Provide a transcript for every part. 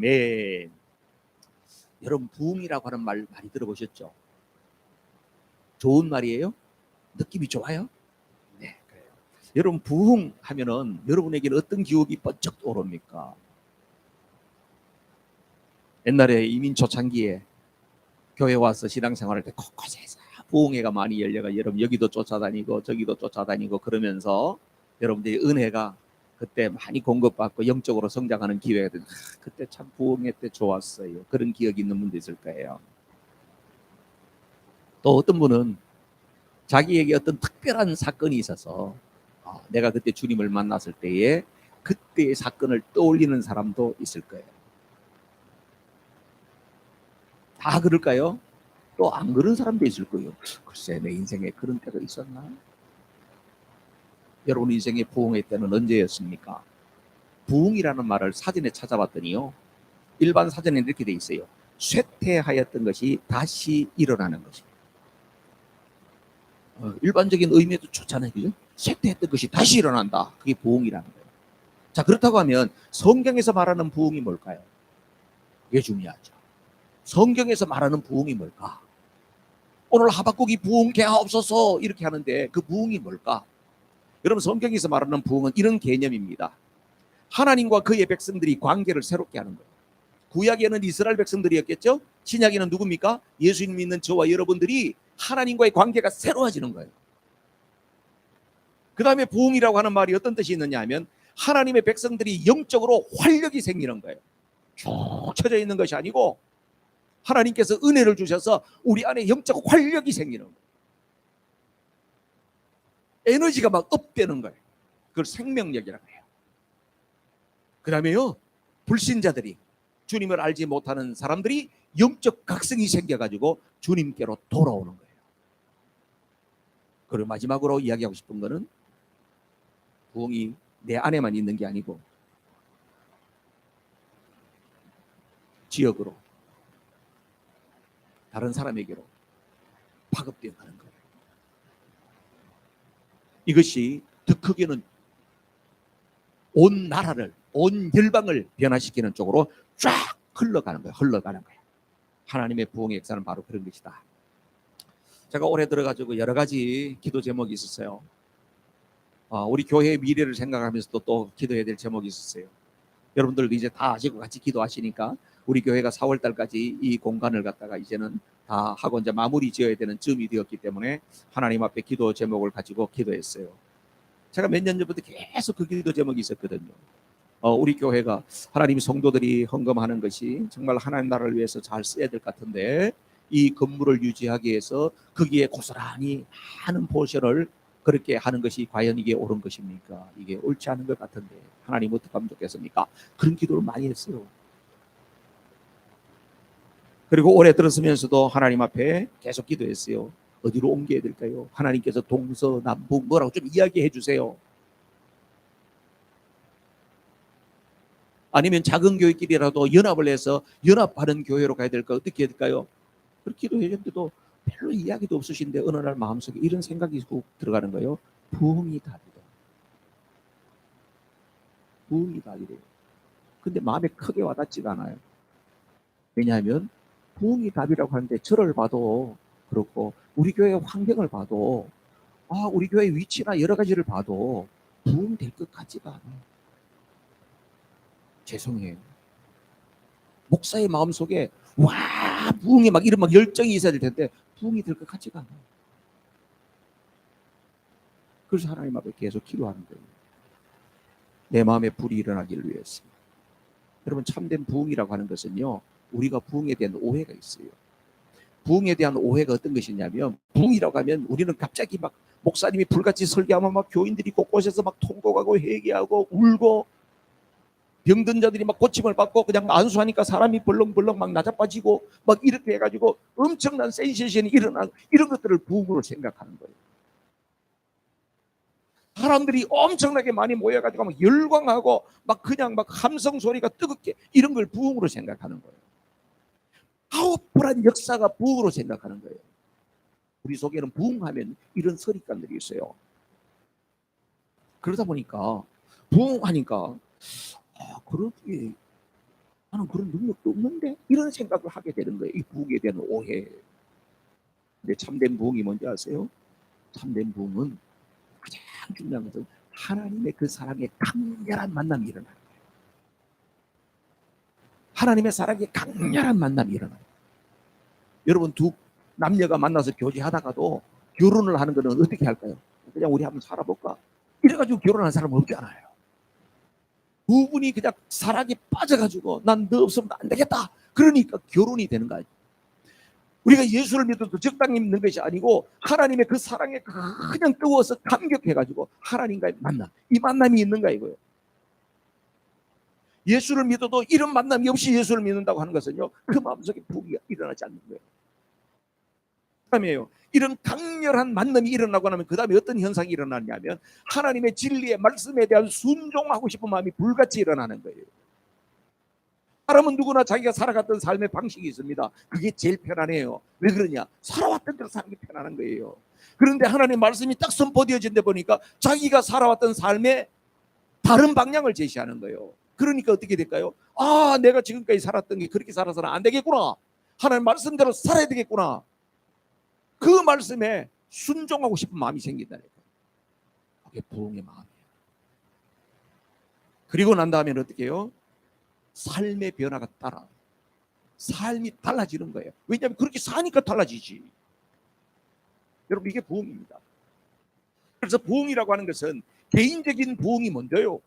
네. 여러분 부흥이라고 하는 말 많이 들어보셨죠? 좋은 말이에요? 느낌이 좋아요? 네, 그래요. 여러분 부흥하면은 여러분에게는 어떤 기억이 번쩍 떠오릅니까? 옛날에 이민 초창기에 교회 와서 신앙생활할 때 곳곳에서 부흥회가 많이 열려가 여러분 여기도 쫓아다니고 저기도 쫓아다니고 그러면서 여러분들이 은혜가 그때 많이 공급받고 영적으로 성장하는 기회가 된 그때 참 부흥회 때 좋았어요. 그런 기억이 있는 분도 있을 거예요. 또 어떤 분은 자기에게 어떤 특별한 사건이 있어서 내가 그때 주님을 만났을 때에 그때의 사건을 떠올리는 사람도 있을 거예요. 다 그럴까요? 또 안 그런 사람도 있을 거예요. 글쎄 내 인생에 그런 때가 있었나? 여러분 인생의 부흥의 때는 언제였습니까? 부흥이라는 말을 사전에 찾아봤더니요. 일반 사전에는 이렇게 돼 있어요. 쇠퇴하였던 것이 다시 일어나는 것입니다. 일반적인 의미도 좋잖아요. 그죠? 쇠퇴했던 것이 다시 일어난다. 그게 부흥이라는 거예요. 자, 그렇다고 하면 성경에서 말하는 부흥이 뭘까요? 그게 중요하죠. 성경에서 말하는 부흥이 뭘까? 오늘 하박국이 부흥 개하옵소서 이렇게 하는데 그 부흥이 뭘까? 여러분 성경에서 말하는 부흥은 이런 개념입니다. 하나님과 그의 백성들이 관계를 새롭게 하는 거예요. 구약에는 이스라엘 백성들이었겠죠? 신약에는 누굽니까? 예수님 믿는 저와 여러분들이 하나님과의 관계가 새로워지는 거예요. 그 다음에 부흥이라고 하는 말이 어떤 뜻이 있느냐 하면 하나님의 백성들이 영적으로 활력이 생기는 거예요. 쭉 쳐져 있는 것이 아니고 하나님께서 은혜를 주셔서 우리 안에 영적 활력이 생기는 거예요. 에너지가 막 업되는 거예요. 그걸 생명력이라고 해요. 그 다음에요, 불신자들이 주님을 알지 못하는 사람들이 영적 각성이 생겨가지고 주님께로 돌아오는 거예요. 그리고 마지막으로 이야기하고 싶은 거는 부흥이 내 안에만 있는 게 아니고 지역으로 다른 사람에게로 파급되어 가는 거예요. 이것이 더 크게는 온 나라를, 온 열방을 변화시키는 쪽으로 쫙 흘러가는 거예요. 흘러가는 거예요. 하나님의 부흥의 역사는 바로 그런 것이다. 제가 올해 들어가지고 여러 가지 기도 제목이 있었어요. 우리 교회의 미래를 생각하면서도 또 기도해야 될 제목이 있었어요. 여러분들도 이제 다 아시고 같이 기도하시니까 우리 교회가 4월 달까지 이 공간을 갖다가 이제는 다 하고 이제 마무리 지어야 되는 즈음이 되었기 때문에 하나님 앞에 기도 제목을 가지고 기도했어요. 제가 몇 년 전부터 계속 그 기도 제목이 있었거든요. 우리 교회가 하나님 성도들이 헌금하는 것이 정말 하나님 나라를 위해서 잘 써야 될 것 같은데 이 건물을 유지하기 위해서 거기에 고스란히 많은 포션을 그렇게 하는 것이 과연 이게 옳은 것입니까? 이게 옳지 않은 것 같은데 하나님 어떻게 하면 좋겠습니까? 그런 기도를 많이 했어요. 그리고 올해 들었으면서도 하나님 앞에 계속 기도했어요. 어디로 옮겨야 될까요? 하나님께서 동서남북 뭐라고 좀 이야기해 주세요. 아니면 작은 교회끼리라도 연합을 해서 연합하는 교회로 가야 될까? 어떻게 해야 될까요? 그렇게 기도했는데도 별로 이야기도 없으신데 어느 날 마음속에 이런 생각이 꼭 들어가는 거예요. 부흥이 답이다. 부흥이 답이래요. 근데 마음에 크게 와닿지가 않아요. 왜냐하면 부흥이 답이라고 하는데 저를 봐도 그렇고 우리 교회 환경을 봐도 우리 교회 위치나 여러 가지를 봐도 부흥 될 것 같지가 않아요. 죄송해요. 목사의 마음속에 와 부흥이 막 이런 막 열정이 있어야 될 텐데 부흥이 될 것 같지가 않아요. 그래서 하나님 앞에 계속 기도하는 거예요. 내 마음에 불이 일어나기를 위해서. 여러분 참된 부흥이라고 하는 것은요. 우리가 부흥에 대한 오해가 있어요. 부흥에 대한 오해가 어떤 것이냐면 부흥이라고 하면 우리는 갑자기 막 목사님이 불같이 설교하면 막 교인들이 곳곳에서 막 통곡하고 회개하고 울고 병든 자들이 막 고침을 받고 그냥 안수하니까 사람이 벌렁벌렁 막 낮아빠지고 막 이렇게 해가지고 엄청난 센세이션이 일어나고 이런 것들을 부흥으로 생각하는 거예요. 사람들이 엄청나게 많이 모여가지고 막 열광하고 막 그냥 막 함성 소리가 뜨겁게 이런 걸 부흥으로 생각하는 거예요. 파워풀한 역사가 부흥으로 생각하는 거예요. 우리 속에는 부흥하면 이런 선입관들이 있어요. 그러다 보니까 부흥하니까 그렇게 나는 그런 능력도 없는데 이런 생각을 하게 되는 거예요. 이 부흥에 대한 오해. 근데 참된 부흥이 뭔지 아세요? 참된 부흥은 가장 중요한 것은 하나님의 그 사랑의 강렬한 만남이 일어나는 거예요. 하나님의 사랑의 강렬한 만남이 일어나요. 여러분, 두 남녀가 만나서 교제하다가도 결혼을 하는 것은 어떻게 할까요? 그냥 우리 한번 살아볼까? 이래가지고 결혼한 사람은 없잖아요. 두 분이 그냥 사랑에 빠져가지고 난 너 없으면 안 되겠다. 그러니까 결혼이 되는 거예요. 우리가 예수를 믿어도 적당히 믿는 것이 아니고 하나님의 그 사랑에 그냥 뜨거워서 감격해가지고 하나님과의 만남, 이 만남이 있는가 이거예요. 예수를 믿어도 이런 만남이 없이 예수를 믿는다고 하는 것은요, 그 마음속에 부흥이 일어나지 않는 거예요. 그 다음에요, 이런 강렬한 만남이 일어나고 나면 그 다음에 어떤 현상이 일어나냐면 하나님의 진리의 말씀에 대한 순종하고 싶은 마음이 불같이 일어나는 거예요. 사람은 누구나 자기가 살아갔던 삶의 방식이 있습니다. 그게 제일 편안해요. 왜 그러냐? 살아왔던 대로 사는 게 편안한 거예요. 그런데 하나님의 말씀이 딱 선포되어진 데 보니까 자기가 살아왔던 삶의 다른 방향을 제시하는 거예요. 그러니까 어떻게 될까요? 아, 내가 지금까지 살았던 게 그렇게 살아서는 안 되겠구나. 하나님 말씀대로 살아야 되겠구나. 그 말씀에 순종하고 싶은 마음이 생긴다니까요. 그게 부흥의 마음이에요. 그리고 난 다음에는 어떻게 해요? 삶의 변화가 따라 삶이 달라지는 거예요. 왜냐하면 그렇게 사니까 달라지지. 여러분, 이게 부흥입니다. 그래서 부흥이라고 하는 것은 개인적인 부흥이 먼저요.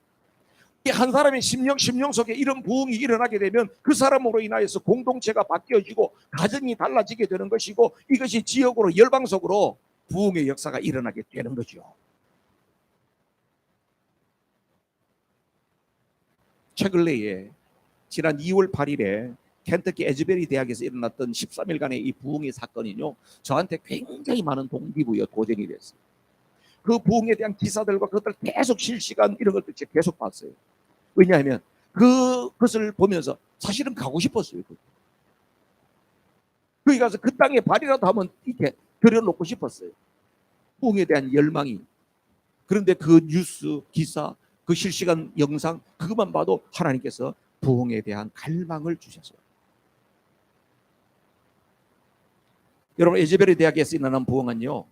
한 사람의 심령 속에 이런 부흥이 일어나게 되면 그 사람으로 인하여서 공동체가 바뀌어지고 가정이 달라지게 되는 것이고 이것이 지역으로 열방속으로 부흥의 역사가 일어나게 되는 거죠. 최근 내에 지난 2월 8일에 켄터키 에즈베리 대학에서 일어났던 13일간의 이 부흥의 사건이요, 저한테 굉장히 많은 동기부여 도전이 됐어요. 그 부흥에 대한 기사들과 그것들 계속 실시간 이런 것들 계속 봤어요. 왜냐하면 그것을 보면서 사실은 가고 싶었어요. 거기 가서 그 땅에 발이라도 한번 이렇게 들여놓고 싶었어요. 부흥에 대한 열망이. 그런데 그 뉴스 기사, 그 실시간 영상 그것만 봐도 하나님께서 부흥에 대한 갈망을 주셨어요. 여러분, 에즈베리 대학에서 일어난 부흥은요,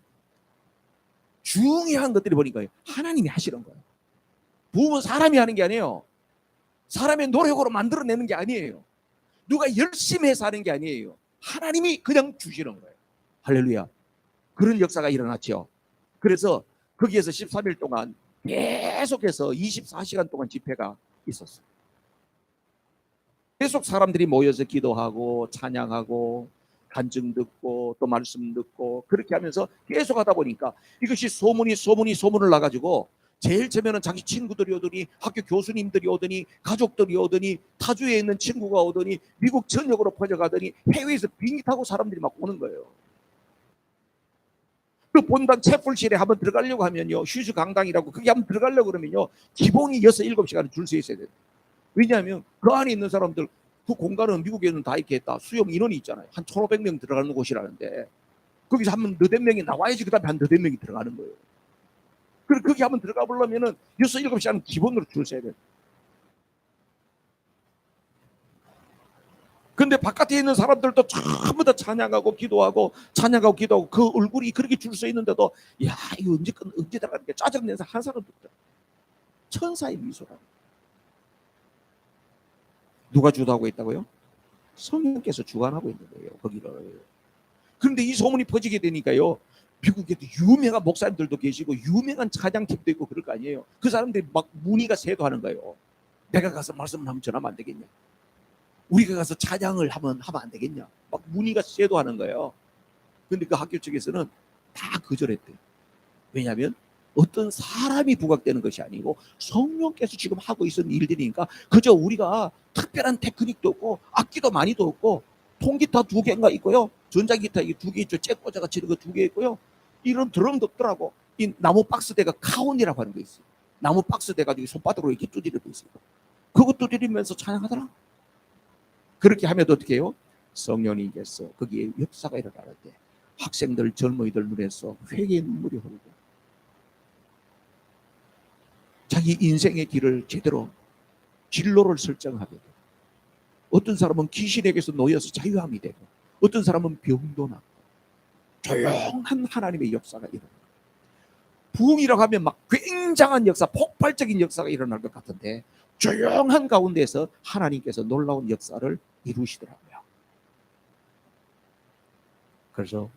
중요한 것들이 보니까 하나님이 하시는 거예요. 부흥은 사람이 하는 게 아니에요. 사람의 노력으로 만들어내는 게 아니에요. 누가 열심히 해서 하는 게 아니에요. 하나님이 그냥 주시는 거예요. 할렐루야. 그런 역사가 일어났죠. 그래서 거기에서 13일 동안 계속해서 24시간 동안 집회가 있었어요. 계속 사람들이 모여서 기도하고 찬양하고 간증 듣고 또 말씀 듣고 그렇게 하면서 계속 하다 보니까 이것이 소문을 나가지고 제일 처음에는 자기 친구들이 오더니 학교 교수님들이 오더니 가족들이 오더니 타주에 있는 친구가 오더니 미국 전역으로 퍼져가더니 해외에서 비행기 타고 사람들이 막 오는 거예요. 그 본당 채플실에 한번 들어가려고 하면요, 휴수 강당이라고 거기 한번 들어가려고 그러면요 기본이 6, 7시간 줄 서 있어야 돼요. 왜냐하면 그 안에 있는 사람들, 그 공간은 미국에는 다 이렇게 다 수용 인원이 있잖아요. 한 1,500명 들어가는 곳이라는데 거기서 한번 너댓 명이 나와야지 그 다음에 한 너댓 명이 들어가는 거예요. 그리고 거기 한번 들어가 보려면은 6, 7시간 기본으로 줄 서야 돼요. 근데 바깥에 있는 사람들도 전부 다 찬양하고 기도하고 그 얼굴이 그렇게 줄 서 있는데도 야, 이거 언제 들어가는 게 짜증내는 한 사람도 없다. 천사의 미소라. 누가 주도하고 있다고요? 성령께서 주관하고 있는 거예요, 거기를. 그런데 이 소문이 퍼지게 되니까요, 미국에도 유명한 목사님들도 계시고 유명한 찬양팀도 있고 그럴 거 아니에요. 그 사람들이 막 문의가 세도하는 거예요. 내가 가서 말씀을 한번 전하면 안 되겠냐? 우리가 가서 찬양을 하면 안 되겠냐? 막 문의가 세도하는 거예요. 근데 그 학교 측에서는 다 거절했대요. 왜냐하면 어떤 사람이 부각되는 것이 아니고 성령께서 지금 하고 있는 일들이니까 그저 우리가 특별한 테크닉도 없고 악기도 많이도 없고 통기타 2개인가 있고요. 전자기타 2개 있죠. 잭꽂아가 치는 거 2개 있고요. 이런 드럼도 없더라고. 이 나무 박스대가 카온이라고 하는 거 있어요. 나무 박스대 가지고 손바닥으로 이렇게 두드리고 있어요. 그거 두드리면서 찬양하더라. 그렇게 하면 어떻게 해요? 성령님께서 거기에 역사가 일어나는데 학생들, 젊은이들 눈에서 회개의 눈물이 흐르고 자기 인생의 길을 제대로 진로를 설정하게 돼요. 어떤 사람은 귀신에게서 놓여서 자유함이 되고, 어떤 사람은 병도 낫고, 조용한 하나님의 역사가 일어나요. 부흥이라고 하면 막 굉장한 역사, 폭발적인 역사가 일어날 것 같은데 조용한 가운데서 하나님께서 놀라운 역사를 이루시더라고요. 그래서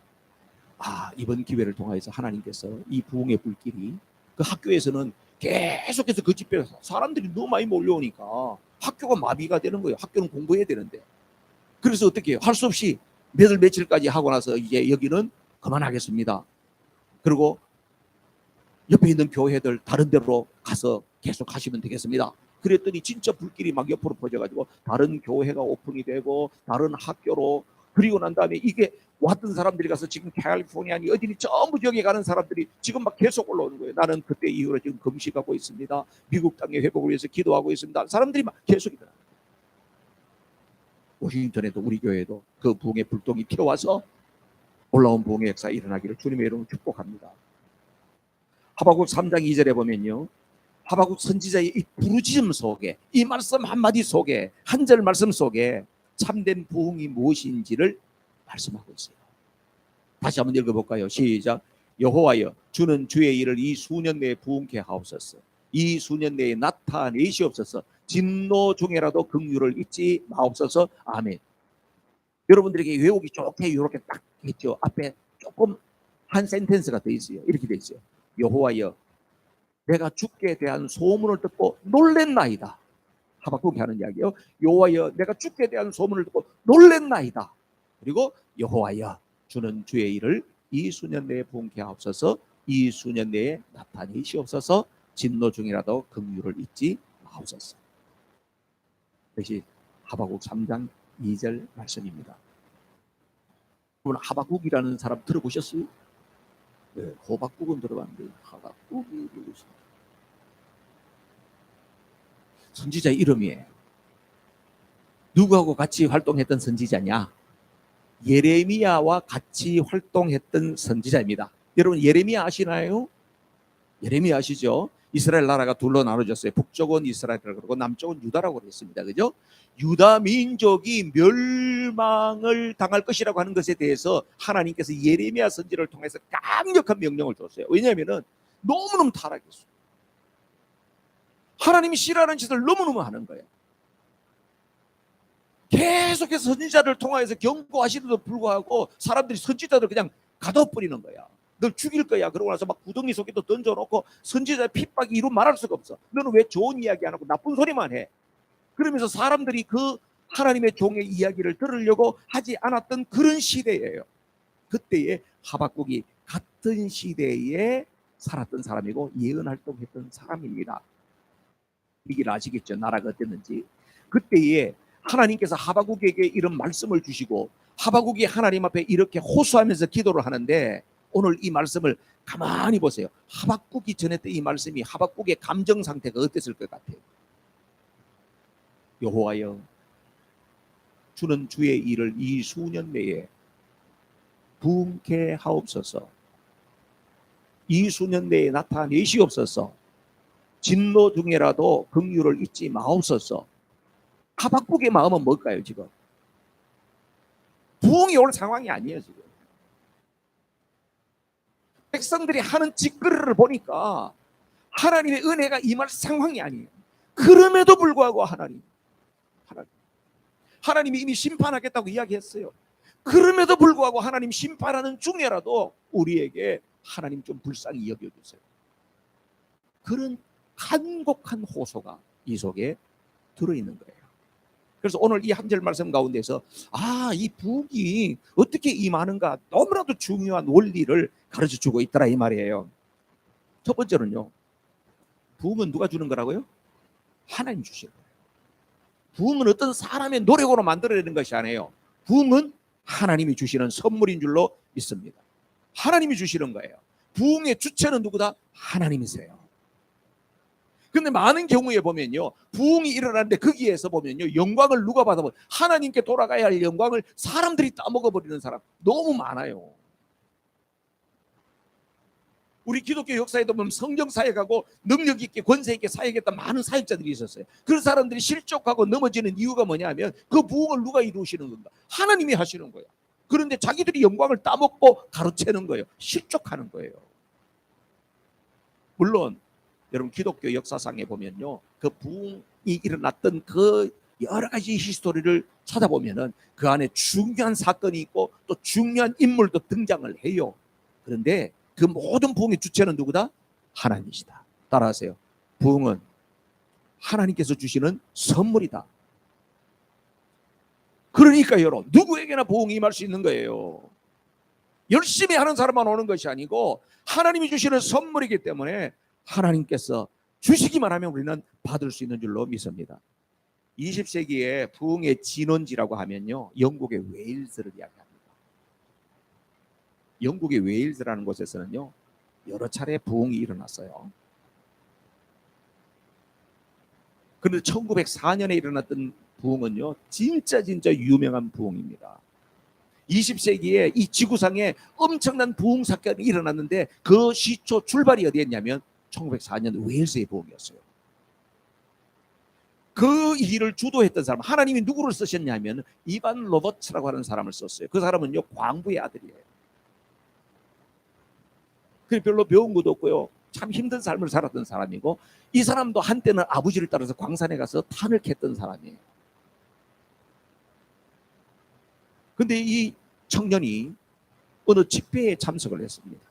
이번 기회를 통해서 하나님께서 이 부흥의 불길이, 그 학교에서는 계속해서 그 집회에서 사람들이 너무 많이 몰려오니까 학교가 마비가 되는 거예요. 학교는 공부해야 되는데. 그래서 어떻게 해요? 할 수 없이 며칠까지 하고 나서 이제 여기는 그만하겠습니다. 그리고 옆에 있는 교회들 다른 데로 가서 계속 하시면 되겠습니다. 그랬더니 진짜 불길이 막 옆으로 퍼져가지고 다른 교회가 오픈이 되고 다른 학교로, 그리고 난 다음에 이게 왔던 사람들이 가서 지금 캘리포니아니 어디니 전부 저기 가는 사람들이 지금 막 계속 올라오는 거예요. 나는 그때 이후로 지금 금식하고 있습니다. 미국 땅의 회복을 위해서 기도하고 있습니다. 사람들이 막 계속 일어나요. 워싱턴에도 우리 교회도 그 부흥의 불똥이 튀어와서 올라온 부흥의 역사 일어나기를 주님의 이름으로 축복합니다. 하박국 3장 2절에 보면요, 하박국 선지자의 이 부르짖음 속에, 이 말씀 한마디 속에, 한 절 말씀 속에 참된 부흥이 무엇인지를 말씀하고 있어요. 다시 한번 읽어볼까요? 시작. 여호와여, 주는 주의 일을 이 수년 내에 부흥케 하옵소서. 이 수년 내에 나타내시옵소서. 진노 중에라도 긍휼을 잊지 마옵소서. 아멘. 여러분들에게 외우기 좋게 이렇게 딱 했죠. 앞에 조금 한 센텐스가 더 있어요. 이렇게 돼 있어요. 여호와여, 내가 주께 대한 소문을 듣고 놀랬나이다. 하박국이 하는 이야기예요. 여호와여, 내가 주께 대한 소문을 듣고 놀랬나이다. 그리고 여호와여, 주는 주의 일을 이 수년 내에 부흥케 하옵소서. 이 수년 내에 나타내시옵소서. 진노 중이라도 긍휼을 잊지 마옵소서. 이것이 하박국 3장 2절 말씀입니다. 여러분, 하박국이라는 사람 들어보셨어요? 네, 호박국은 들어봤는데 하박국이 누구십니까? 선지자 이름이에요. 누구하고 같이 활동했던 선지자냐? 예레미야와 같이 활동했던 선지자입니다. 여러분, 예레미야 아시나요? 예레미야 아시죠? 이스라엘 나라가 둘로 나눠졌어요. 북쪽은 이스라엘이라고 그러고 남쪽은 유다라고 그랬습니다. 그죠? 유다 민족이 멸망을 당할 것이라고 하는 것에 대해서 하나님께서 예레미야 선지를 통해서 강력한 명령을 줬어요. 왜냐하면 너무너무 타락했어요. 하나님이 싫어하는 짓을 너무너무 하는 거예요. 계속해서 선지자를 통해서 경고하시는데도 불구하고 사람들이 선지자들 그냥 가둬버리는 거야. 널 죽일 거야. 그러고 나서 막 구덩이 속에도 던져놓고 선지자의 핍박이 이루 말할 수가 없어. 너는 왜 좋은 이야기 안 하고 나쁜 소리만 해? 그러면서 사람들이 그 하나님의 종의 이야기를 들으려고 하지 않았던 그런 시대예요. 그때에 하박국이 같은 시대에 살았던 사람이고 예언 활동했던 사람입니다. 이길 아시겠죠? 나라가 어땠는지. 그때에 하나님께서 하박국에게 이런 말씀을 주시고 하박국이 하나님 앞에 이렇게 호소하면서 기도를 하는데, 오늘 이 말씀을 가만히 보세요. 하박국이 전했던 이 말씀이 하박국의 감정 상태가 어땠을 것 같아요? 여호와여, 주는 주의 일을 이 수년 내에 부흥케 하옵소서. 이 수년 내에 나타내시옵소서. 진노 중에라도 긍휼을 잊지 마옵소서. 하박국의 마음은 뭘까요? 지금 부흥이 올 상황이 아니에요. 지금 백성들이 하는 짓거리를 보니까 하나님의 은혜가 임할 상황이 아니에요. 그럼에도 불구하고 하나님이 이미 심판하겠다고 이야기했어요. 그럼에도 불구하고 하나님 심판하는 중에라도 우리에게 하나님 좀 불쌍히 여겨주세요. 그런 간곡한 호소가 이 속에 들어있는 거예요. 그래서 오늘 이 한 절 말씀 가운데서 이 부흥이 어떻게 임하는가 너무나도 중요한 원리를 가르쳐주고 있더라 이 말이에요. 첫 번째는요, 부흥은 누가 주는 거라고요? 하나님 주시는 거예요. 부흥은 어떤 사람의 노력으로 만들어내는 것이 아니에요. 부흥은 하나님이 주시는 선물인 줄로 믿습니다. 하나님이 주시는 거예요. 부흥의 주체는 누구다? 하나님이세요. 근데 많은 경우에 보면요, 부흥이 일어나는데 거기에서 보면요, 영광을 누가 받아버려? 하나님께 돌아가야 할 영광을 사람들이 따먹어버리는 사람 너무 많아요. 우리 기독교 역사에도 보면 성경 사역하고 능력 있게 권세 있게 사역했던 많은 사역자들이 있었어요. 그 사람들이 실족하고 넘어지는 이유가 뭐냐면 그 부흥을 누가 이루시는 건가? 하나님이 하시는 거예요. 그런데 자기들이 영광을 따먹고 가로채는 거예요. 실족하는 거예요. 물론 여러분 기독교 역사상에 보면요, 그 부흥이 일어났던 그 여러 가지 히스토리를 찾아보면은 그 안에 중요한 사건이 있고 또 중요한 인물도 등장을 해요. 그런데 그 모든 부흥의 주체는 누구다? 하나님이시다. 따라하세요. 부흥은 하나님께서 주시는 선물이다. 그러니까 여러분, 누구에게나 부흥이 임할 수 있는 거예요. 열심히 하는 사람만 오는 것이 아니고 하나님이 주시는 선물이기 때문에 하나님께서 주시기만 하면 우리는 받을 수 있는 줄로 믿습니다. 20세기에 부흥의 진원지라고 하면요, 영국의 웨일즈를 이야기합니다. 영국의 웨일즈라는 곳에서는요, 여러 차례 부흥이 일어났어요. 그런데 1904년에 일어났던 부흥은요, 진짜 유명한 부흥입니다. 20세기에 이 지구상에 엄청난 부흥 사건이 일어났는데 그 시초 출발이 어디였냐면 1904년 웨일즈의 부흥이었어요. 그 일을 주도했던 사람, 하나님이 누구를 쓰셨냐면 이반 로버츠라고 하는 사람을 썼어요. 그 사람은요, 광부의 아들이에요. 그 별로 배운 것도 없고요, 참 힘든 삶을 살았던 사람이고, 이 사람도 한때는 아버지를 따라서 광산에 가서 탄을 캤던 사람이에요. 근데 이 청년이 어느 집회에 참석을 했습니다.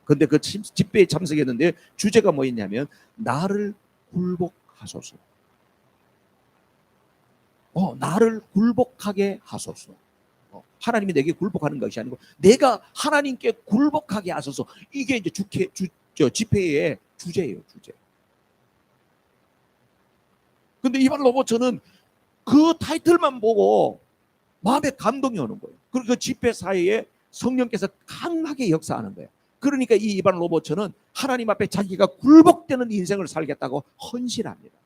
근데 그 집회에 참석했는데 주제가 뭐였냐면 나를 굴복하소서. 나를 굴복하게 하소서. 하나님이 내게 굴복하는 것이 아니고 내가 하나님께 굴복하게 하소서. 이게 이제 집회의 주제예요, 주제. 근데 이반 로버츠는 그 타이틀만 보고 마음에 감동이 오는 거예요. 그리고 그 집회 사이에 성령께서 강하게 역사하는 거예요. 그러니까 이 이반 로버츠는 하나님 앞에 자기가 굴복되는 인생을 살겠다고 헌신합니다.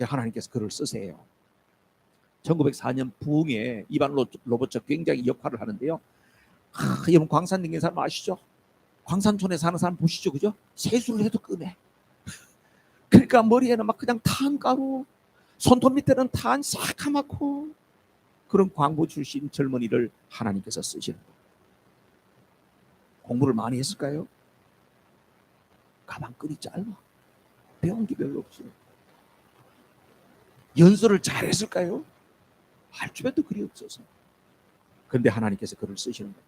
하나님께서 그를 쓰세요. 1904년 부흥에 이반 로버츠가 굉장히 역할을 하는데요. 여러분 광산 댕긴 사람 아시죠? 광산촌에 사는 사람 보시죠, 그죠? 세수를 해도 끔해. 그러니까 머리에는 막 그냥 탄가루, 손톱 밑에는 탄 새카맣고, 그런 광부 출신 젊은이를 하나님께서 쓰시는 거예요. 공부를 많이 했을까요? 가방끈이 짧아. 배운 게 별로 없어요. 연설을 잘했을까요? 할 주변도 그리 없어서. 그런데 하나님께서 그를 쓰시는 거예요.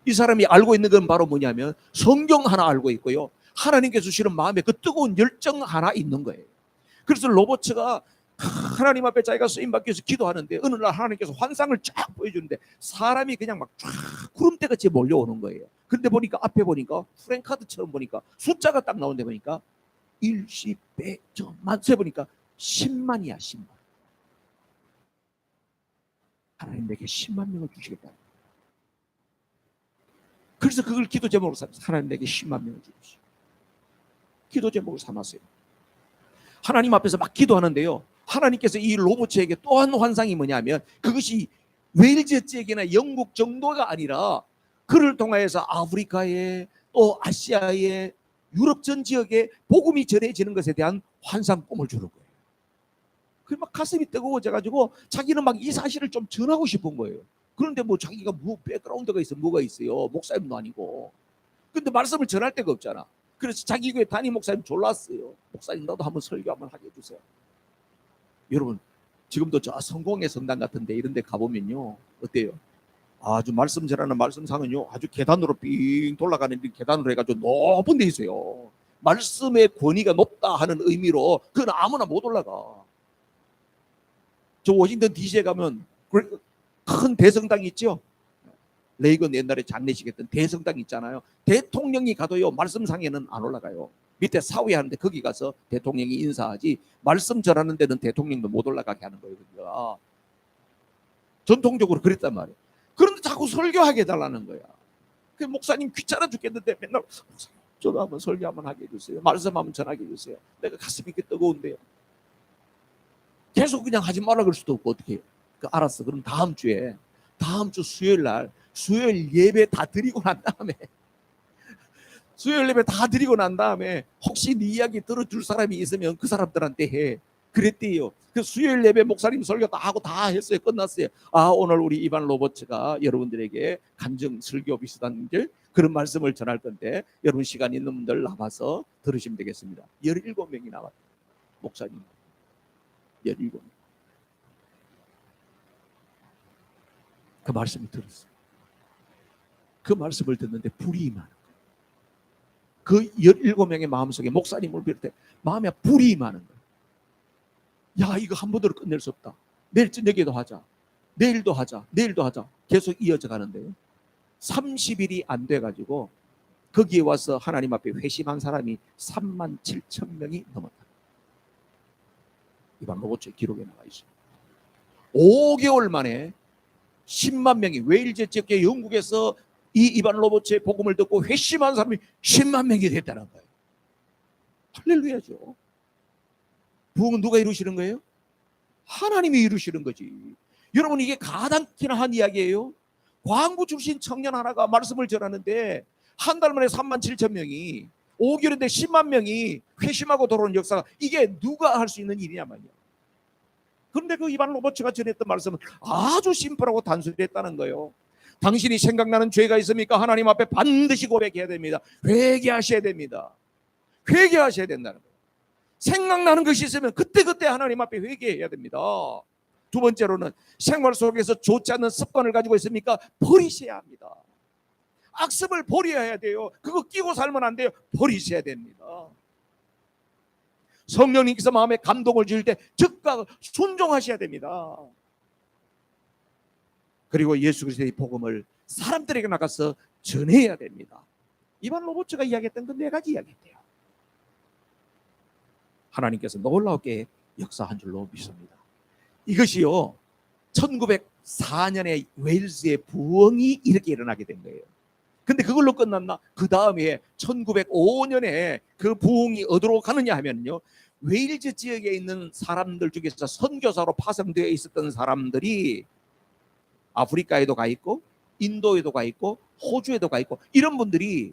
이 사람이 알고 있는 건 바로 뭐냐면 성경 하나 알고 있고요, 하나님께서 주시는 마음에 그 뜨거운 열정 하나 있는 거예요. 그래서 로버츠가 하나님 앞에 자기가 쓰임받기 위해서 기도하는데 어느 날 하나님께서 환상을 쫙 보여주는데 사람이 그냥 막 쫙 구름대같이 몰려오는 거예요. 근데 보니까 앞에 보니까 프랭카드처럼 보니까 숫자가 딱 나오는데 보니까 1, 10, 100, 만 세보니까 10만이야 10만. 하나님 내게 10만 명을 주시겠다. 그래서 그걸 기도 제목으로 삼았어요. 하나님 내게 10만 명을 주십시오. 기도 제목을 삼았어요. 하나님 앞에서 막 기도하는데요, 하나님께서 이 로버츠에게 또 한 환상이 뭐냐면 그것이 웨일즈 지역이나 영국 정도가 아니라 그를 통하여서 아프리카에 또 아시아에 유럽 전 지역에 복음이 전해지는 것에 대한 환상 꿈을 주는 거예요. 그 막 가슴이 뜨거워져가지고 자기는 막 이 사실을 좀 전하고 싶은 거예요. 그런데 뭐 자기가 뭐 백그라운드가 있어 뭐가 있어요. 목사님도 아니고. 근데 말씀을 전할 데가 없잖아. 그래서 자기 교회 담임 목사님 졸랐어요. 목사님 나도 한번 설교 한번 하게 해주세요. 여러분 지금도 저 성공의 성당 같은데 이런 데 가보면요 어때요? 아주 말씀 전하는 말씀상은요 아주 계단으로 빙 돌아가는 계단으로 해가지고 높은 데 있어요. 말씀의 권위가 높다 하는 의미로 그건 아무나 못 올라가. 저 워싱턴 DC에 가면 큰 대성당이 있죠. 레이건 옛날에 장례식했던 대성당 있잖아요. 대통령이 가도요 말씀상에는 안 올라가요. 밑에 사회 하는데 거기 가서 대통령이 인사하지 말씀 전하는 데는 대통령도 못 올라가게 하는 거예요. 그러니까 전통적으로 그랬단 말이에요. 그런데 자꾸 설교하게 해달라는 거야. 그 목사님 귀찮아 죽겠는데 맨날 목사님 저도 한번 설교 한번 하게 해주세요. 말씀 한번 전하게 해주세요. 내가 가슴이 이렇게 뜨거운데요. 계속 그냥 하지 말라 그럴 수도 없고 어떻게 해요. 알았어. 그럼 다음 주 수요일 날 수요일 예배 다 드리고 난 다음에 수요일 예배 다 드리고 난 다음에 혹시 네 이야기 들어줄 사람이 있으면 그 사람들한테 해. 그랬대요. 그 수요일 예배 목사님 설교 다 하고 다 했어요. 끝났어요. 아, 오늘 우리 이반 로버츠가 여러분들에게 간증 설교 비슷한 게 그런 말씀을 전할 건데 여러분 시간 있는 분들 나와서 들으시면 되겠습니다. 17명이 나왔어요. 목사님 17명. 그 말씀을 들었어요. 그 말씀을 듣는데 불이 임하는 거예요. 그 17명의 마음속에 목사님을 비롯해 마음에 불이 임하는 거예요. 야, 이거 한 번으로 끝낼 수 없다. 내일 저녁에도 하자. 내일도 하자. 내일도 하자. 계속 이어져 가는데요. 30일이 안 돼가지고 거기에 와서 하나님 앞에 회심한 사람이 37,000명이 넘었다. 이반 로봇의 기록에 나와 있어요. 5개월 만에 10만 명이 웨일즈 지역의 영국에서 이 이반 로봇의 복음을 듣고 회심한 사람이 10만 명이 됐다는 거예요. 할렐루야죠. 부흥은 누가 이루시는 거예요? 하나님이 이루시는 거지. 여러분, 이게 가당키나 한 이야기예요. 광부 출신 청년 하나가 말씀을 전하는데 한 달 만에 37,000명이 5개월인데 10만 명이 회심하고 돌아오는 역사가 이게 누가 할 수 있는 일이냐 말이야. 그런데 그 이반 로버츠가 전했던 말씀은 아주 심플하고 단순했다는 거예요. 당신이 생각나는 죄가 있습니까? 하나님 앞에 반드시 고백해야 됩니다. 회개하셔야 됩니다. 회개하셔야 된다는 거예요. 생각나는 것이 있으면 그때그때 하나님 앞에 회개해야 됩니다. 두 번째로는 생활 속에서 좋지 않는 습관을 가지고 있습니까? 버리셔야 합니다. 악습을 버려야 돼요. 그거 끼고 살면 안 돼요. 버리셔야 됩니다. 성령님께서 마음에 감동을 주실 때 즉각 순종하셔야 됩니다. 그리고 예수 그리스도의 복음을 사람들에게 나가서 전해야 됩니다. 이반 로버츠가 이야기했던 그 네 가지 이야기인데요. 하나님께서 놀랍게 역사한 줄로 믿습니다. 이것이요 1904년에 웨일즈의 부흥이 이렇게 일어나게 된 거예요. 근데 그걸로 끝났나? 그 다음에 1905년에 그 부흥이 어디로 가느냐 하면요, 웨일즈 지역에 있는 사람들 중에서 선교사로 파송되어 있었던 사람들이 아프리카에도 가 있고 인도에도 가 있고 호주에도 가 있고 이런 분들이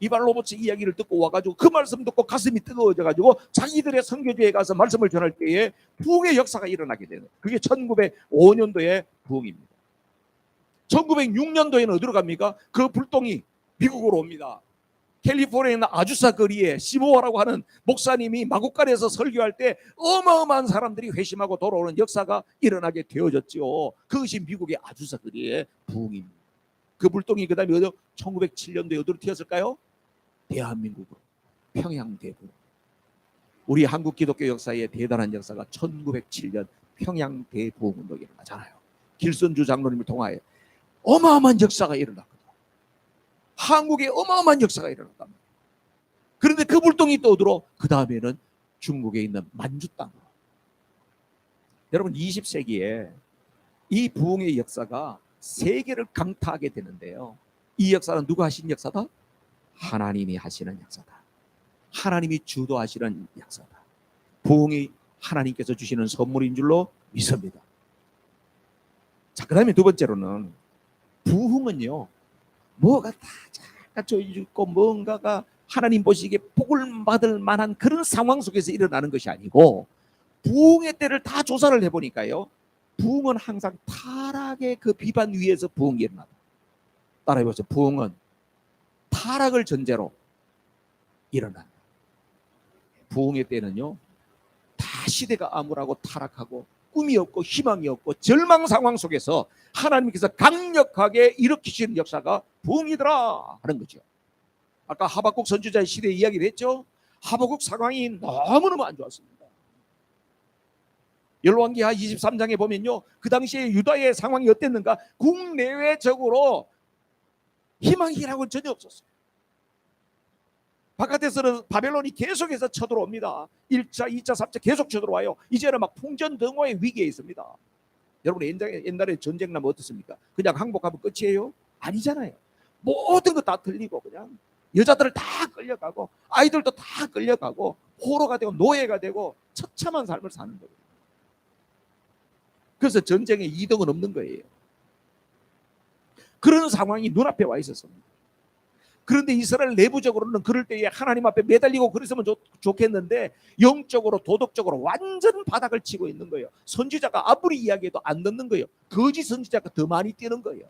이반 로버츠 이야기를 듣고 와가지고 그 말씀 듣고 가슴이 뜨거워져가지고 자기들의 선교지에 가서 말씀을 전할 때에 부흥의 역사가 일어나게 되는, 그게 1905년도의 부흥입니다. 1906년도에는 어디로 갑니까? 그 불똥이 미국으로 옵니다. 캘리포니아에 있는 아주사 거리에 시모아라고 하는 목사님이 마곡간에서 설교할 때 어마어마한 사람들이 회심하고 돌아오는 역사가 일어나게 되어졌죠. 그것이 미국의 아주사 거리의 부흥입니다. 그 불똥이 그 다음에 1907년도에 어디로 튀었을까요? 대한민국으로, 평양대부. 우리 한국 기독교 역사의 대단한 역사가 1907년 평양대부흥운동이 일어나잖아요. 길선주 장로님을 통하여 어마어마한 역사가 일어났거든요. 한국에 어마어마한 역사가 일어났단 말이에요. 그런데 그 불똥이 떠들어 그 다음에는 중국에 있는 만주 땅으로. 여러분 20세기에 이 부흥의 역사가 세계를 강타하게 되는데요. 이 역사는 누가 하신 역사다? 하나님이 하시는 역사다. 하나님이 주도하시는 역사다. 부흥이 하나님께서 주시는 선물인 줄로 믿습니다. 자, 그 다음에 두 번째로는 부흥은요, 뭐가 다 갖춰 있고 뭔가가 하나님 보시기에 복을 받을 만한 그런 상황 속에서 일어나는 것이 아니고, 부흥의 때를 다 조사를 해보니까요, 부흥은 항상 타락의 그 비반 위에서 부흥이 일어나다. 따라해보세요. 부흥은 타락을 전제로 일어난다. 부흥의 때는요, 다 시대가 암울하고 타락하고 꿈이 없고 희망이 없고 절망 상황 속에서 하나님께서 강력하게 일으키시는 역사가 부흥이더라 하는 거죠. 아까 하박국 선지자의 시대 이야기를 했죠. 하박국 상황이 너무너무 안 좋았습니다. 열왕기하 23장에 보면요, 그 당시에 유다의 상황이 어땠는가? 국내외적으로 희망이라고는 전혀 없었어요. 바깥에서는 바벨론이 계속해서 쳐들어옵니다. 1차, 2차, 3차 계속 쳐들어와요. 이제는 막 풍전등화의 위기에 있습니다. 여러분 옛날에 전쟁 나면 어떻습니까? 그냥 항복하면 끝이에요? 아니잖아요. 모든 거 다 틀리고 그냥 여자들을 다 끌려가고 아이들도 다 끌려가고 포로가 되고 노예가 되고 처참한 삶을 사는 거예요. 그래서 전쟁에 이득은 없는 거예요. 그런 상황이 눈앞에 와 있었습니다. 그런데 이스라엘 내부적으로는 그럴 때에 하나님 앞에 매달리고 그랬으면 좋겠는데 영적으로 도덕적으로 완전 바닥을 치고 있는 거예요. 선지자가 아무리 이야기해도 안 듣는 거예요. 거짓 선지자가 더 많이 뛰는 거예요.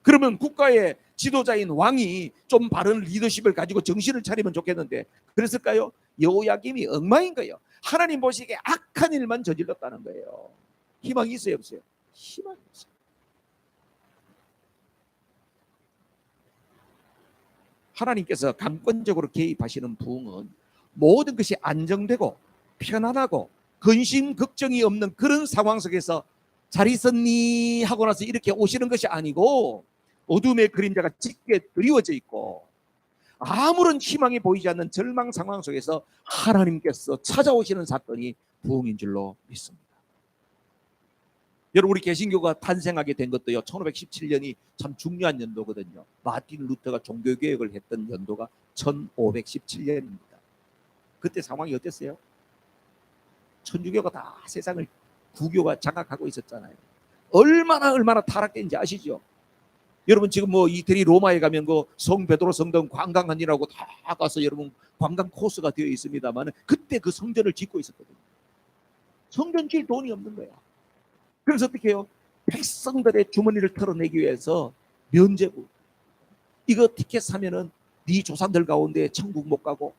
그러면 국가의 지도자인 왕이 좀 바른 리더십을 가지고 정신을 차리면 좋겠는데 그랬을까요? 여호야김이 엉망인 거예요. 하나님 보시기에 악한 일만 저질렀다는 거예요. 희망이 있어요, 없어요? 희망이 없어요. 하나님께서 강권적으로 개입하시는 부흥은 모든 것이 안정되고 편안하고 근심 걱정이 없는 그런 상황 속에서 잘 있었니 하고 나서 이렇게 오시는 것이 아니고 어둠의 그림자가 짙게 드리워져 있고 아무런 희망이 보이지 않는 절망 상황 속에서 하나님께서 찾아오시는 사건이 부흥인 줄로 믿습니다. 여러분, 우리 개신교가 탄생하게 된 것도요, 1517년이 참 중요한 연도거든요. 마틴 루터가 종교개혁을 했던 연도가 1517년입니다. 그때 상황이 어땠어요? 천주교가 다 세상을 구교가 장악하고 있었잖아요. 얼마나 타락된지 아시죠? 여러분 지금 뭐 이태리 로마에 가면 그 성 베드로 성당 관광하니라고 다 가서 여러분 관광 코스가 되어 있습니다만 그때 그 성전을 짓고 있었거든요. 성전 질 돈이 없는 거야. 그래서 어떻게 해요? 백성들의 주머니를 털어내기 위해서 면제부, 이거 티켓 사면은 네 조상들 가운데 천국 못 가고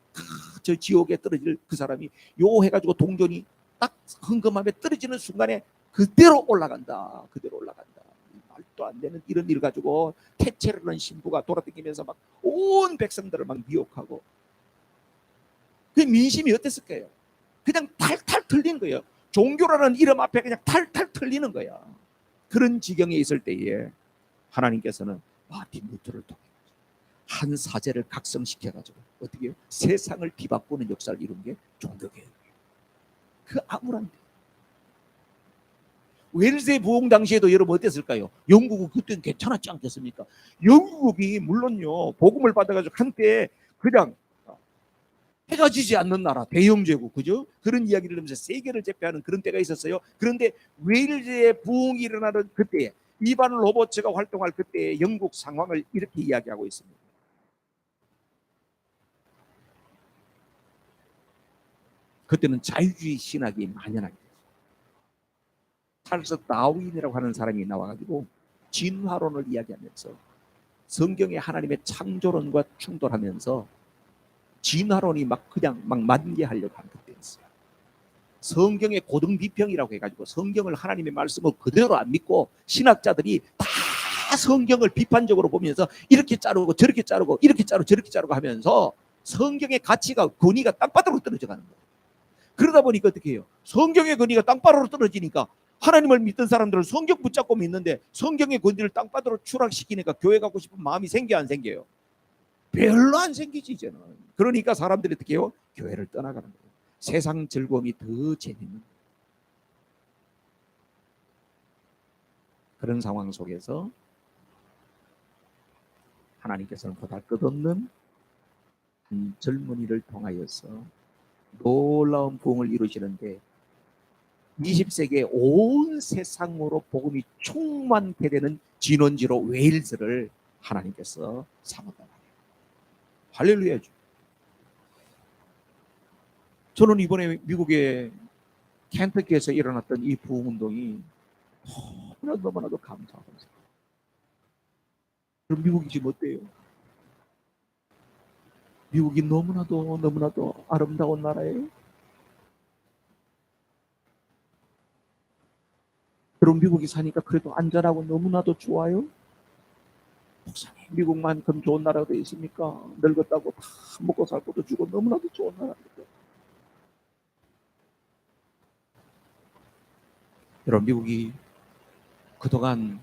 저 지옥에 떨어질 그 사람이 요 해가지고 동전이 딱 헌금함에 떨어지는 순간에 그대로 올라간다. 그대로 올라간다. 말도 안 되는 이런 일 가지고 테체르는 신부가 돌아다니면서 막 온 백성들을 막 미혹하고, 그 민심이 어땠을까요? 그냥 탈탈 털린 거예요. 종교라는 이름 앞에 그냥 탈탈 털리는 거야. 그런 지경에 있을 때에 하나님께서는 마틴 루터를 통해 한 사제를 각성시켜가지고 어떻게 해요? 세상을 뒤바꾸는 역사를 이룬 게 종교개혁이에요. 그 아무런데 웰스의 부흥 당시에도 여러분 어땠을까요? 영국은 그때는 괜찮았지 않겠습니까? 영국이 물론요 복음을 받아가지고 한때 그냥 해가 지지 않는 나라, 대영제국, 그죠? 그런 이야기를 하면서 세계를 제패하는 그런 때가 있었어요. 그런데 웨일즈의 부흥이 일어나는 그때에 이반 로버츠가 활동할 그때의 영국 상황을 이렇게 이야기하고 있습니다. 그때는 자유주의 신학이 만연하게 됐어요. 찰스 다윈이라고 하는 사람이 나와가지고 진화론을 이야기하면서 성경의 하나님의 창조론과 충돌하면서 진화론이 막 그냥 막 만개하려고 하는 그때였어요. 성경의 고등비평이라고 해가지고 성경을 하나님의 말씀을 그대로 안 믿고 신학자들이 다 성경을 비판적으로 보면서 이렇게 자르고 저렇게 자르고 이렇게 자르고 저렇게 자르고 하면서 성경의 가치가 권위가 땅바닥으로 떨어져 가는 거예요. 그러다 보니까 어떻게 해요? 성경의 권위가 땅바닥으로 떨어지니까 하나님을 믿던 사람들은 성경 붙잡고 믿는데 성경의 권위를 땅바닥으로 추락시키니까 교회 가고 싶은 마음이 생겨 안 생겨요? 별로 안 생기지 이제는. 그러니까 사람들이 어떻게 해요? 교회를 떠나가는 거예요. 세상 즐거움이 더 재밌는 거예요. 그런 상황 속에서 하나님께서는 보다 끝없는 한 젊은이를 통하여서 놀라운 부흥을 이루시는데 20세기에 온 세상으로 복음이 충만케 되는 진원지로 웨일즈를 하나님께서 삼았다 말이에요. 할렐루야죠. 저는 이번에 미국의 켄터키에서 일어났던 이 부흥운동이 너무나도 감사하고 있습니다. 그럼 미국이 지금 어때요? 미국이 너무나도 아름다운 나라예요. 그럼 미국이 사니까 그래도 안전하고 너무나도 좋아요. 목사님, 미국만큼 좋은 나라가 되어 있습니까? 늙었다고 다 먹고 살 것도 주고 너무나도 좋은 나라입니다. 여러분, 미국이 그동안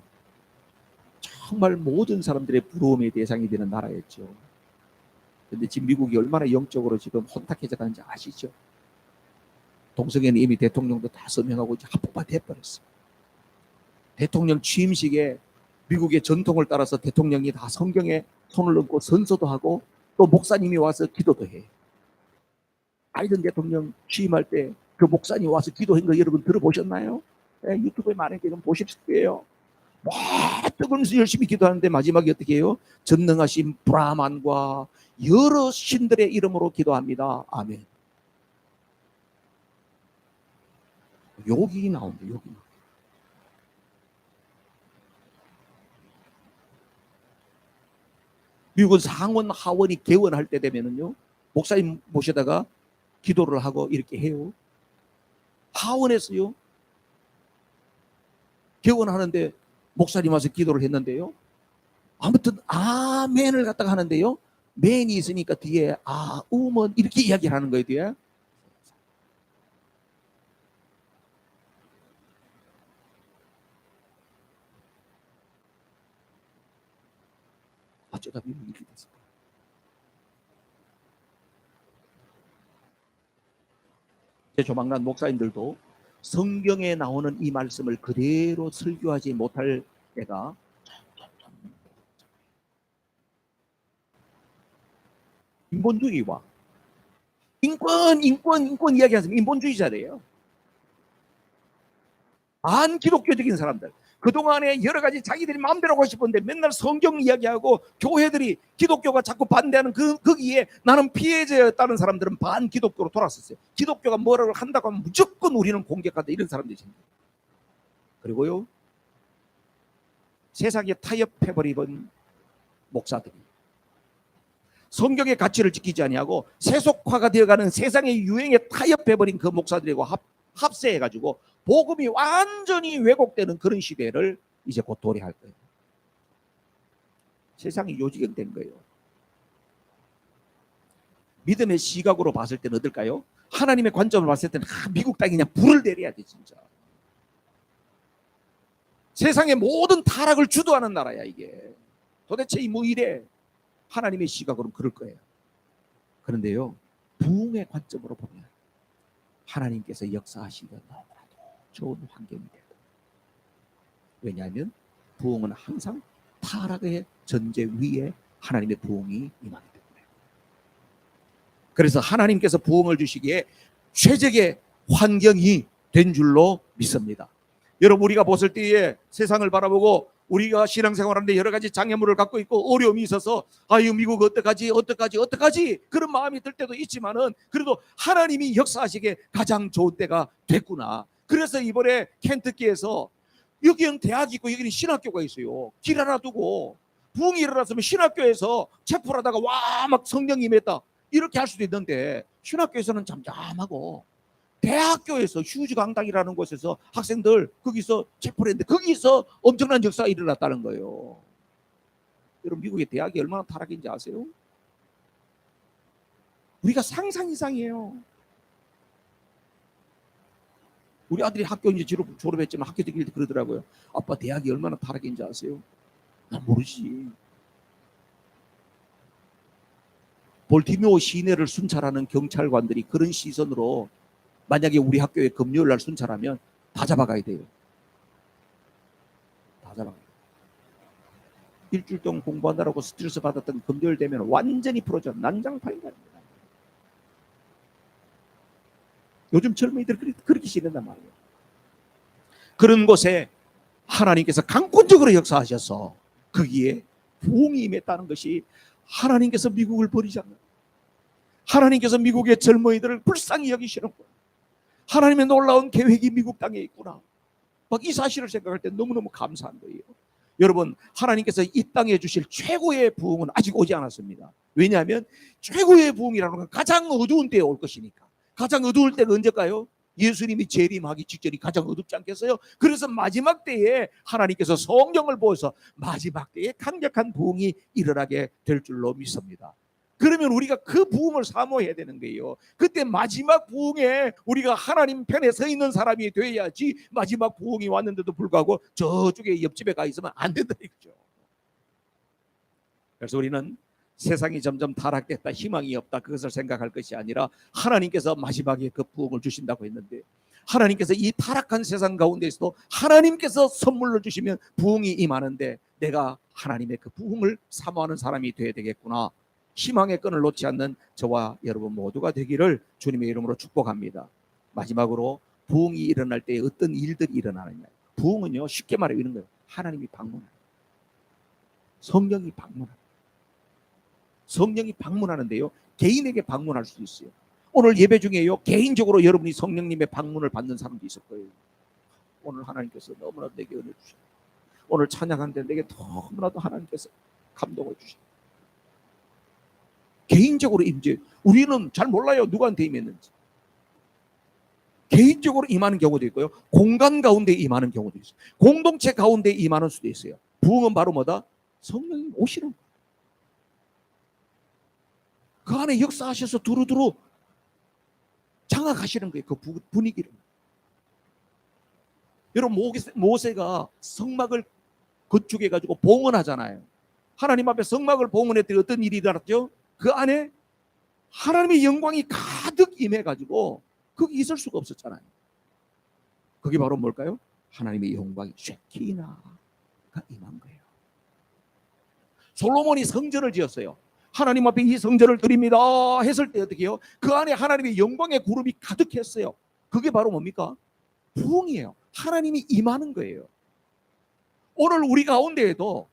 정말 모든 사람들의 부러움의 대상이 되는 나라였죠. 그런데 지금 미국이 얼마나 영적으로 지금 혼탁해져 가는지 아시죠? 동성애는 이미 대통령도 다 서명하고 이제 합법화 돼버렸어요. 대통령 취임식에 미국의 전통을 따라서 대통령이 다 성경에 손을 얹고 선서도 하고 또 목사님이 와서 기도도 해요. 바이든 대통령 취임할 때 그 목사님 와서 기도한 거 여러분 들어보셨나요? 네, 유튜브에 많은 게 좀 보실 거예요. 뜨거운 열심히 기도하는데 마지막에 어떻게 해요? 전능하신 브라만과 여러 신들의 이름으로 기도합니다. 아멘. 욕이 나옵니다. 욕이. 미국은 상원 하원이 개원할 때 되면은요, 목사님 모셔다가 기도를 하고 이렇게 해요. 하원에서요, 개원하는데 목사님 와서 기도를 했는데요, 아무튼 아멘을 갖다가 하는데요, 맨이 있으니까 뒤에 아우먼 이렇게 이야기를 하는 거예요. 뒤에 어쩌다 미국이 이렇게 됐을까? 제 조만간 목사님들도 성경에 나오는 이 말씀을 그대로 설교하지 못할 때가, 인본주의와 인권 이야기하면서 인본주의자래요. 반기독교적인 사람들. 그동안에 여러 가지 자기들이 마음대로 하고 싶은데 맨날 성경 이야기하고 교회들이 기독교가 자꾸 반대하는 거기에 나는 피해자였다는 사람들은 반기독교로 돌아섰어요. 기독교가 뭐라고 한다고 하면 무조건 우리는 공격한다, 이런 사람들이 있습니다. 그리고요, 세상에 타협해버린 목사들이 성경의 가치를 지키지 아니하고 세속화가 되어가는 세상의 유행에 타협해버린 그 목사들과 합세해가지고 복음이 완전히 왜곡되는 그런 시대를 이제 곧 도래할 거예요. 세상이 요지경된 거예요. 믿음의 시각으로 봤을 때는 어떨까요? 하나님의 관점으로 봤을 때는 미국 땅이 그냥 불을 내려야 돼, 진짜. 세상의 모든 타락을 주도하는 나라야, 이게. 도대체 이 뭐 이래? 하나님의 시각으로는 그럴 거예요. 그런데요, 부흥의 관점으로 보면 하나님께서 역사하시던 너무나도 좋은 환경이 돼요. 왜냐하면 부흥은 항상 타락의 전제 위에 하나님의 부흥이 임하기 때문에. 그래서 하나님께서 부흥을 주시기에 최적의 환경이 된 줄로 믿습니다. 여러분, 우리가 봤을 때에 세상을 바라보고 우리가 신앙생활하는데 여러 가지 장애물을 갖고 있고 어려움이 있어서 아유 미국 어떡하지 그런 마음이 들 때도 있지만은 그래도 하나님이 역사하시기에 가장 좋은 때가 됐구나. 그래서 이번에 켄터키에서 여기는 대학이 있고 여기는 신학교가 있어요. 길 하나 두고 부흥이 일어났으면 신학교에서 체포를 하다가 와 막 성령이 임했다 이렇게 할 수도 있는데 신학교에서는 잠잠하고 대학교에서 휴지 강당이라는 곳에서 학생들 거기서 체포를 했는데 거기서 엄청난 역사가 일어났다는 거예요. 여러분, 미국의 대학이 얼마나 타락인지 아세요? 우리가 상상 이상이에요. 우리 아들이 학교 이제 졸업했지만 학교 다닐 때 그러더라고요. 아빠, 대학이 얼마나 타락인지 아세요? 난 모르지. 볼티모어 시내를 순찰하는 경찰관들이 그런 시선으로 만약에 우리 학교에 금요일 날 순찰하면 다 잡아가야 돼요. 다 잡아가야 돼요. 일주일 동안 공부하느라고 스트레스 받았던 금요일 되면 완전히 풀어져 난장판이 됩니다. 요즘 젊은이들 그렇게 지낸단 말이에요. 그런 곳에 하나님께서 강권적으로 역사하셔서 거기에 부흥이 임했다는 것이 하나님께서 미국을 버리지 않는, 하나님께서 미국의 젊은이들을 불쌍히 여기시는 거예요. 하나님의 놀라운 계획이 미국 땅에 있구나. 막 이 사실을 생각할 때 너무너무 감사한 거예요. 여러분, 하나님께서 이 땅에 주실 최고의 부흥은 아직 오지 않았습니다. 왜냐하면 최고의 부흥이라는 건 가장 어두운 때에 올 것이니까. 가장 어두울 때가 언제일까요? 예수님이 재림하기 직전이 가장 어둡지 않겠어요? 그래서 마지막 때에 하나님께서 성령을 보여서 마지막 때에 강력한 부흥이 일어나게 될 줄로 믿습니다. 그러면 우리가 그 부흥을 사모해야 되는 거예요. 그때 마지막 부흥에 우리가 하나님 편에 서 있는 사람이 돼야지 마지막 부흥이 왔는데도 불구하고 저쪽에 옆집에 가 있으면 안 된다 이거죠. 그래서 우리는 세상이 점점 타락됐다, 희망이 없다, 그것을 생각할 것이 아니라 하나님께서 마지막에 그 부흥을 주신다고 했는데 하나님께서 이 타락한 세상 가운데서도 하나님께서 선물로 주시면 부흥이 임하는데 내가 하나님의 그 부흥을 사모하는 사람이 되어야 되겠구나. 희망의 끈을 놓지 않는 저와 여러분 모두가 되기를 주님의 이름으로 축복합니다. 마지막으로 부흥이 일어날 때 어떤 일들이 일어나느냐. 부흥은요, 쉽게 말해 이런 거예요. 하나님이 방문하는, 성령이 방문하는, 성령이 방문하는데요, 개인에게 방문할 수 있어요. 오늘 예배 중에요, 개인적으로 여러분이 성령님의 방문을 받는 사람도 있을 거예요. 오늘 하나님께서 너무나 내게 은혜 주시고, 오늘 찬양하는데 내게 너무나도 하나님께서 감동을 주시고, 개인적으로 임재. 우리는 잘 몰라요, 누구한테 임했는지. 개인적으로 임하는 경우도 있고요, 공간 가운데 임하는 경우도 있어요. 공동체 가운데 임하는 수도 있어요. 부흥은 바로 뭐다? 성령님 오시는 거예요. 그 안에 역사하셔서 두루두루 장악하시는 거예요, 그 분위기를. 여러분, 모세가 성막을 건축해 가지고 봉헌하잖아요. 하나님 앞에 성막을 봉헌했더니 어떤 일이 일어났죠? 그 안에 하나님의 영광이 가득 임해 가지고 거기 있을 수가 없었잖아요. 그게 바로 뭘까요? 하나님의 영광이 쉐키나가 임한 거예요. 솔로몬이 성전을 지었어요. 하나님 앞에 이 성전을 드립니다 했을 때 어떻게 해요? 그 안에 하나님의 영광의 구름이 가득했어요. 그게 바로 뭡니까? 부흥이에요. 하나님이 임하는 거예요. 오늘 우리 가운데에도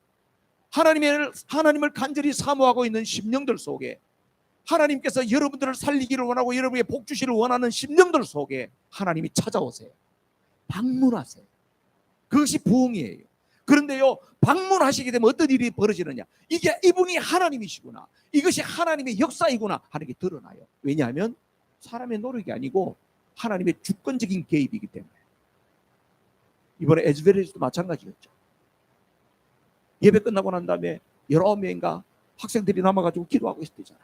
하나님을 간절히 사모하고 있는 심령들 속에, 하나님께서 여러분들을 살리기를 원하고 여러분에게 복 주시를 원하는 심령들 속에 하나님이 찾아오세요. 방문하세요. 그것이 부흥이에요. 그런데요, 방문하시게 되면 어떤 일이 벌어지느냐? 이게 이분이 하나님이시구나, 이것이 하나님의 역사이구나 하는 게 드러나요. 왜냐하면 사람의 노력이 아니고 하나님의 주권적인 개입이기 때문에. 이번에 에즈베리스도 마찬가지였죠. 예배 끝나고 난 다음에 19명인가 학생들이 남아가지고 기도하고 있었잖아요.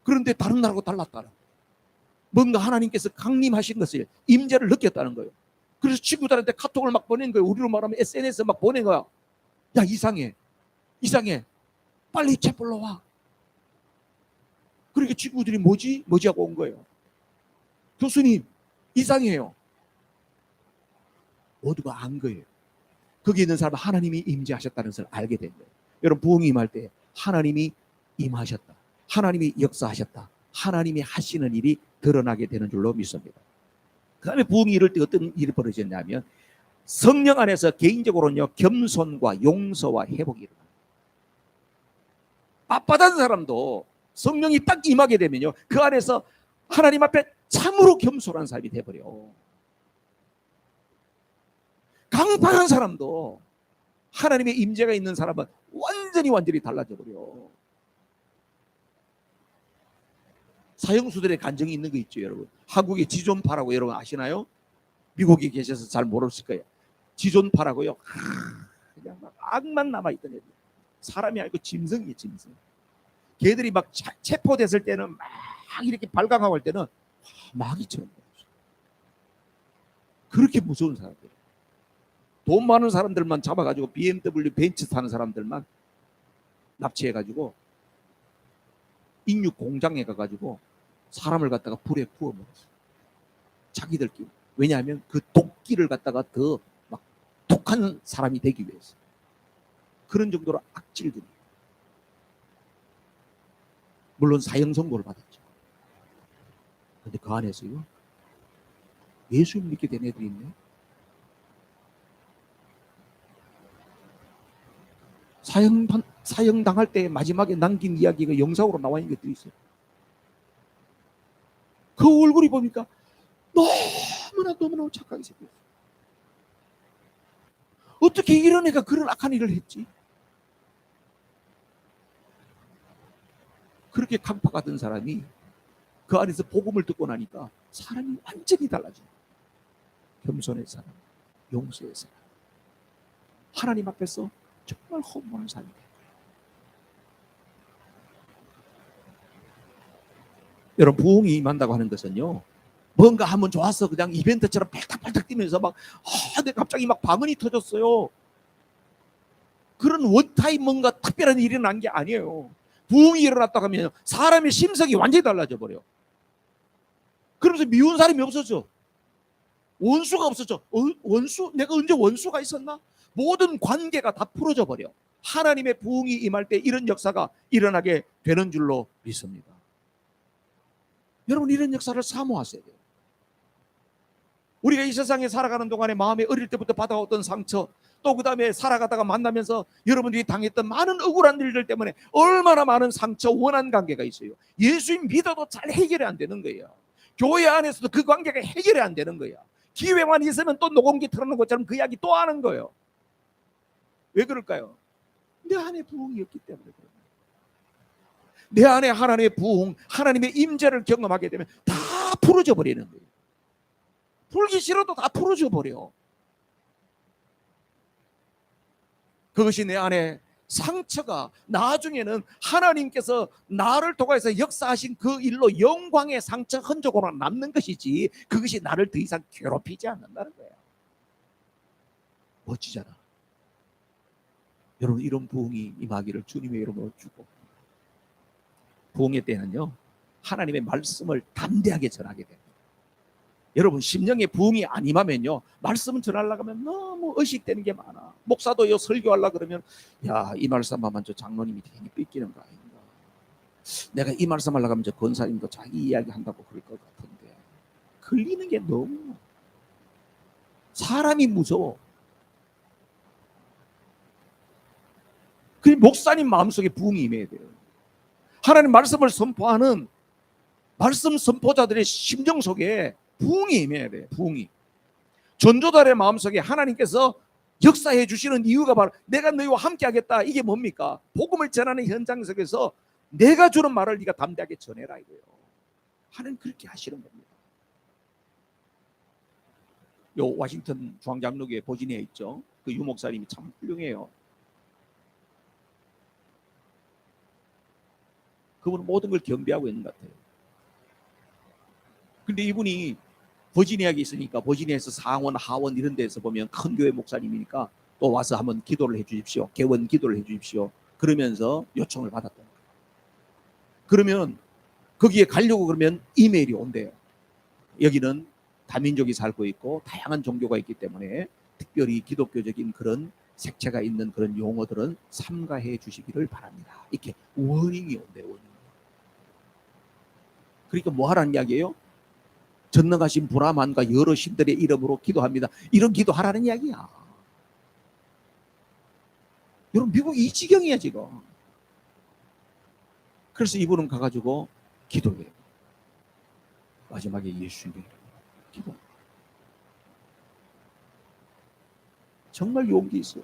그런데 다른 날하고 달랐다는, 뭔가 하나님께서 강림하신 것을, 임재를 느꼈다는 거예요. 그래서 친구들한테 카톡을 막 보낸 거예요. 우리로 말하면 SNS 막 보낸 거야. 야, 이상해, 빨리 채플로 와. 그러니까 친구들이 뭐지 하고 온 거예요. 교수님, 이상해요. 모두가 안 거예요. 거기 있는 사람은 하나님이 임재하셨다는 것을 알게 된 거예요. 여러분, 부흥이 임할 때 하나님이 임하셨다, 하나님이 역사하셨다, 하나님이 하시는 일이 드러나게 되는 줄로 믿습니다. 그 다음에 부흥이 이럴 때 어떤 일이 벌어졌냐면, 성령 안에서 개인적으로는요, 겸손과 용서와 회복이 일어납니다. 빳빳한 사람도 성령이 딱 임하게 되면요, 그 안에서 하나님 앞에 참으로 겸손한 사람이 돼버려. 강팍한 사람도 하나님의 임재가 있는 사람은 완전히 달라져 버려. 사형수들의 간증이 있는 거 있죠, 여러분. 한국의 지존파라고 여러분 아시나요? 미국에 계셔서 잘 모르실 거예요. 지존파라고요. 그냥 막 악만 남아있던 애들. 사람이 아니고 짐승이에요, 짐승. 걔들이 막 체포됐을 때는 막 이렇게 발광하고 할 때는 마귀처럼. 그렇게 무서운 사람들. 돈 많은 사람들만 잡아가지고 BMW 벤츠 타는 사람들만 납치해가지고 인육 공장에 가가지고 사람을 갖다가 불에 구워먹었어요. 자기들끼리. 왜냐하면 그 독기를 갖다가 더 막 독한 사람이 되기 위해서. 그런 정도로 악질들이. 물론 사형 선고를 받았죠. 그런데 그 안에서요, 예수 믿게 된 애들이 있네. 사형 당할 때 마지막에 남긴 이야기가 영상으로 나와 있는 것들이 있어요. 그 얼굴이 보니까 너무나 착하게 생겼어요. 어떻게 이런 애가 그런 악한 일을 했지? 그렇게 강팍하던 사람이 그 안에서 복음을 듣고 나니까 사람이 완전히 달라져요. 겸손의 사람, 용서의 사람, 하나님 앞에서 정말 허무한 삶이 돼요. 여러분, 부흥이 임한다고 하는 것은요, 뭔가 하면 좋았어, 그냥 이벤트처럼 팔딱팔딱 뛰면서 막 근데 갑자기 막 방언이 터졌어요. 그런 원타임 뭔가 특별한 일이 난 게 아니에요. 부흥이 일어났다고 하면 사람의 심성이 완전히 달라져 버려. 그러면서 미운 사람이 없어져. 원수가 없어져. 원수? 내가 언제 원수가 있었나? 모든 관계가 다 풀어져 버려. 하나님의 부흥이 임할 때 이런 역사가 일어나게 되는 줄로 믿습니다. 여러분, 이런 역사를 사모하셔야 돼요. 우리가 이 세상에 살아가는 동안에 마음에 어릴 때부터 받아왔던 상처, 또 그 다음에 살아가다가 만나면서 여러분들이 당했던 많은 억울한 일들 때문에 얼마나 많은 상처, 원한 관계가 있어요. 예수님 믿어도 잘 해결이 안 되는 거예요. 교회 안에서도 그 관계가 해결이 안 되는 거예요. 기회만 있으면 또 녹음기 틀어놓은 것처럼 그 이야기 또 하는 거예요. 왜 그럴까요? 내 안에 부흥이 없기 때문에 그래요. 내 안에 하나님의 부흥, 하나님의 임재를 경험하게 되면 다 풀어져 버리는 거예요. 풀기 싫어도 다 풀어져 버려. 그것이 내 안에 상처가 나중에는 하나님께서 나를 통해서 역사하신 그 일로 영광의 상처 흔적으로 남는 것이지, 그것이 나를 더 이상 괴롭히지 않는다는 거예요. 멋지잖아. 여러분, 이런 부흥이 임하기를 주님의 이름으로 주고, 부흥의 때는요, 하나님의 말씀을 담대하게 전하게 됩니다. 여러분, 심령의 부흥이 안 임하면요, 말씀을 전하려고 하면 너무 의식되는 게 많아. 목사도요, 설교하려고 그러면, 야, 이 말씀만 저 장로님이 괜히 뺏기는 거 아닌가. 내가 이 말씀 하려고 하면 저 권사님도 자기 이야기 한다고 그럴 것 같은데. 걸리는 게 너무, 사람이 무서워. 그 목사님 마음속에 부흥이 임해야 돼요. 하나님 말씀을 선포하는 말씀 선포자들의 심정 속에 부흥이 임해야 돼요. 부흥이. 전도자의 마음속에 하나님께서 역사해 주시는 이유가 바로 내가 너희와 함께 하겠다. 이게 뭡니까? 복음을 전하는 현장 속에서 내가 주는 말을 네가 담대하게 전해라 이거예요. 하나님 그렇게 하시는 겁니다. 요 워싱턴 중앙장로교회 버지니아에 있죠. 그 유목사님이 참 훌륭해요. 그분은 모든 걸 겸비하고 있는 것 같아요. 근데 이분이 버지니아에 있으니까 버지니아에서 상원, 하원 이런 데서 보면 큰 교회 목사님이니까 또 와서 한번 기도를 해 주십시오. 개원 기도를 해 주십시오. 그러면서 요청을 받았던 거예요. 그러면 거기에 가려고 그러면 이메일이 온대요. 여기는 다민족이 살고 있고 다양한 종교가 있기 때문에 특별히 기독교적인 그런 색채가 있는 그런 용어들은 삼가해 주시기를 바랍니다. 이렇게 워닝이 온대요. 워닝. 그러니까 뭐 하라는 이야기예요? 전능하신 브라만과 여러 신들의 이름으로 기도합니다. 이런 기도하라는 이야기야. 여러분, 미국 이 지경이야 지금. 그래서 이분은 가가지고 기도해요. 마지막에 예수님의 기도. 정말 용기 있어요.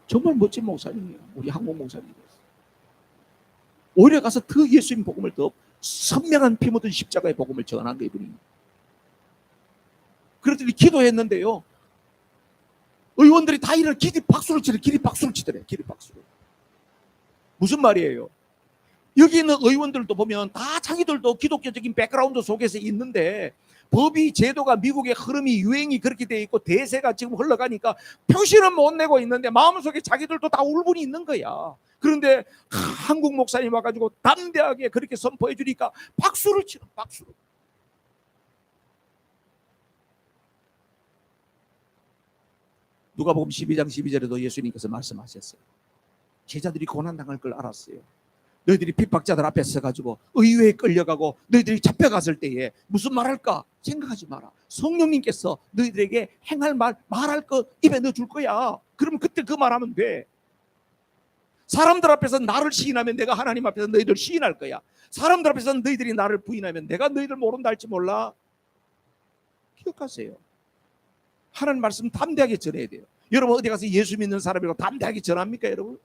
정말 멋진 목사님이에요. 우리 한국 목사님이었어요. 오히려 가서 더 예수님 복음을 더 선명한 피 묻은 십자가의 복음을 전한 거 이분이. 그랬더니 기도했는데요, 의원들이 다 일어나 기립 박수를 치더래. 기립 박수를. 무슨 말이에요? 여기 있는 의원들도 보면 다 자기들도 기독교적인 백그라운드 속에서 있는데 법이, 제도가, 미국의 흐름이, 유행이 그렇게 돼 있고 대세가 지금 흘러가니까 표시는 못 내고 있는데 마음속에 자기들도 다 울분이 있는 거야. 그런데 한국 목사님 와가지고 담대하게 그렇게 선포해 주니까 박수를 치는, 박수를. 누가복음 12장 12절에도 예수님께서 말씀하셨어요. 제자들이 고난당할 걸 알았어요. 너희들이 핍박자들 앞에 서가지고 의회에 끌려가고 너희들이 잡혀갔을 때에 무슨 말할까 생각하지 마라. 성령님께서 너희들에게 행할 말, 말할 거 입에 넣어줄 거야. 그러면 그때 그 말하면 돼. 사람들 앞에서 나를 시인하면 내가 하나님 앞에서 너희들 시인할 거야. 사람들 앞에서 너희들이 나를 부인하면 내가 너희들 모른다 할지 몰라. 기억하세요. 하나님 말씀 담대하게 전해야 돼요. 여러분, 어디 가서 예수 믿는 사람이라고 담대하게 전합니까 여러분?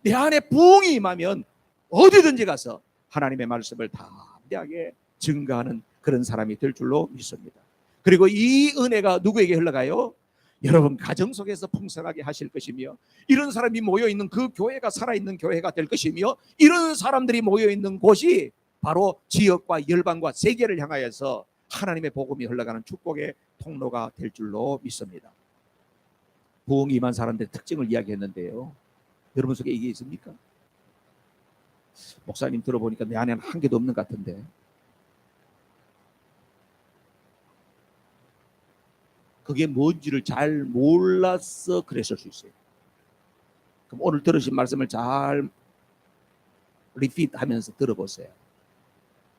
내 안에 부흥이 임하면 어디든지 가서 하나님의 말씀을 담대하게 증거하는 그런 사람이 될 줄로 믿습니다. 그리고 이 은혜가 누구에게 흘러가요? 여러분 가정 속에서 풍성하게 하실 것이며, 이런 사람이 모여있는 그 교회가 살아있는 교회가 될 것이며, 이런 사람들이 모여있는 곳이 바로 지역과 열방과 세계를 향하여서 하나님의 복음이 흘러가는 축복의 통로가 될 줄로 믿습니다. 부흥이 임한 사람들의 특징을 이야기했는데요, 여러분 속에 이게 있습니까? 목사님 들어보니까 내 안에는 한 개도 없는 것 같은데, 그게 뭔지를 잘 몰라서 그랬을 수 있어요. 그럼 오늘 들으신 말씀을 잘 리핏 하면서 들어보세요.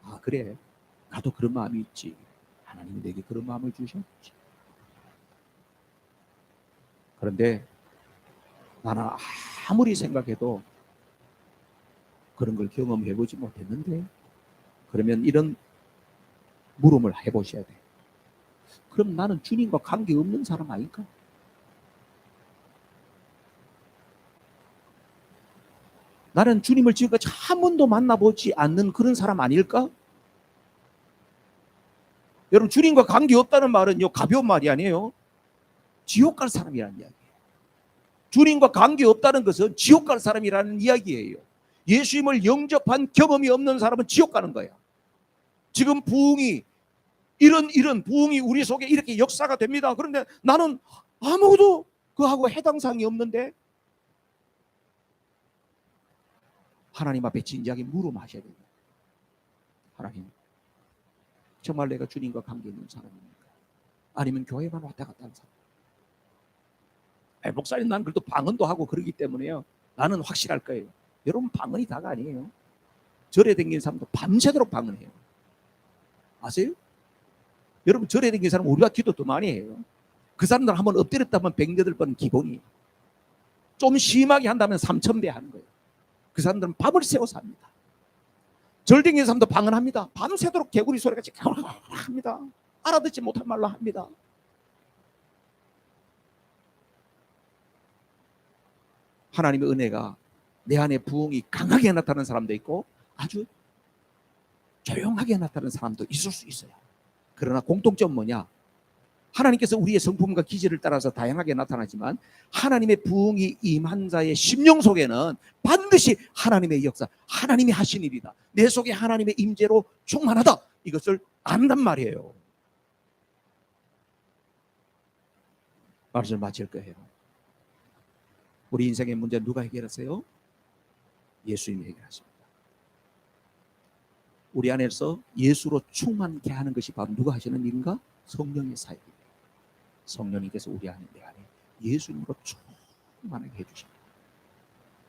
아, 그래, 나도 그런 마음이 있지. 하나님이 내게 그런 마음을 주셨지. 그런데 나는 아무리 생각해도 그런 걸 경험해보지 못했는데. 그러면 이런 물음을 해보셔야 돼. 그럼 나는 주님과 관계없는 사람 아닐까? 나는 주님을 지금까지 한 번도 만나보지 않는 그런 사람 아닐까? 여러분, 주님과 관계없다는 말은요, 가벼운 말이 아니에요. 지옥 갈 사람이라는 이야기예요. 주님과 관계없다는 것은 지옥 갈 사람이라는 이야기예요. 예수님을 영접한 경험이 없는 사람은 지옥 가는 거야. 지금 부흥이, 이런 부흥이 우리 속에 이렇게 역사가 됩니다. 그런데 나는 아무것도 그하고 해당 사항이 없는데, 하나님 앞에 진지하게 물음하셔야 됩니다. 하나님, 정말 내가 주님과 관계 있는 사람입니까? 아니면 교회만 왔다 갔다 하는 사람? 목사님, 난 그래도 방언도 하고 그러기 때문에요, 나는 확실할 거예요. 여러분, 방언이 다가 아니에요. 절에 댕기는 사람도 밤새도록 방언해요. 아세요? 여러분, 절에 댕기는 사람은 우리가 기도 더 많이 해요. 그 사람들 한번 엎드렸다면 108번은 기본이에요. 좀 심하게 한다면 3000배 하는 거예요. 그 사람들은 밤을 새워서 합니다. 절댕기는 사람도 방언합니다. 밤새도록 개구리 소리같이 합니다. 알아듣지 못할 말로 합니다. 하나님의 은혜가 내 안에 부흥이 강하게 나타나는 사람도 있고 아주 조용하게 나타나는 사람도 있을 수 있어요. 그러나 공통점은 뭐냐? 하나님께서 우리의 성품과 기질을 따라서 다양하게 나타나지만 하나님의 부흥이 임한 자의 심령 속에는 반드시 하나님의 역사, 하나님이 하신 일이다, 내 속에 하나님의 임재로 충만하다, 이것을 안단 말이에요. 말씀을 마칠 거예요. 우리 인생의 문제 누가 해결하세요? 예수님이 해결하십니다. 우리 안에서 예수로 충만케 하는 것이 바로 누가 하시는 일인가? 성령의 사역입니다. 성령님께서 우리 안에, 내 안에 예수님으로 충만하게 해주십니다.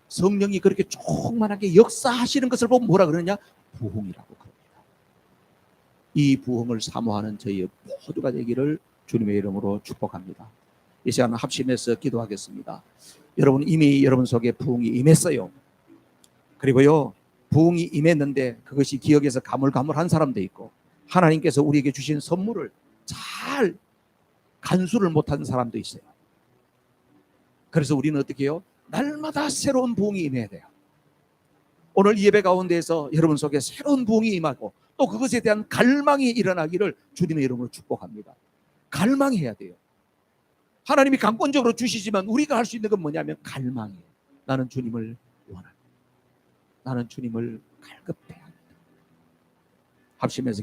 성령이 그렇게 충만하게 역사하시는 것을 보면 뭐라 그러느냐? 부흥이라고 그럽니다. 이 부흥을 사모하는 저희 모두가 되기를 주님의 이름으로 축복합니다. 이 시간 합심해서 기도하겠습니다. 여러분, 이미 여러분 속에 부흥이 임했어요. 그리고요, 부흥이 임했는데 그것이 기억에서 가물가물한 사람도 있고, 하나님께서 우리에게 주신 선물을 잘 간수를 못하는 사람도 있어요. 그래서 우리는 어떻게 해요? 날마다 새로운 부흥이 임해야 돼요. 오늘 예배 가운데에서 여러분 속에 새로운 부흥이 임하고 또 그것에 대한 갈망이 일어나기를 주님의 이름으로 축복합니다. 갈망해야 돼요. 하나님이 강권적으로 주시지만 우리가 할 수 있는 건 뭐냐면 갈망이에요. 나는 주님을 원합니다. 나는 주님을 갈급해야 합니다. 합심해서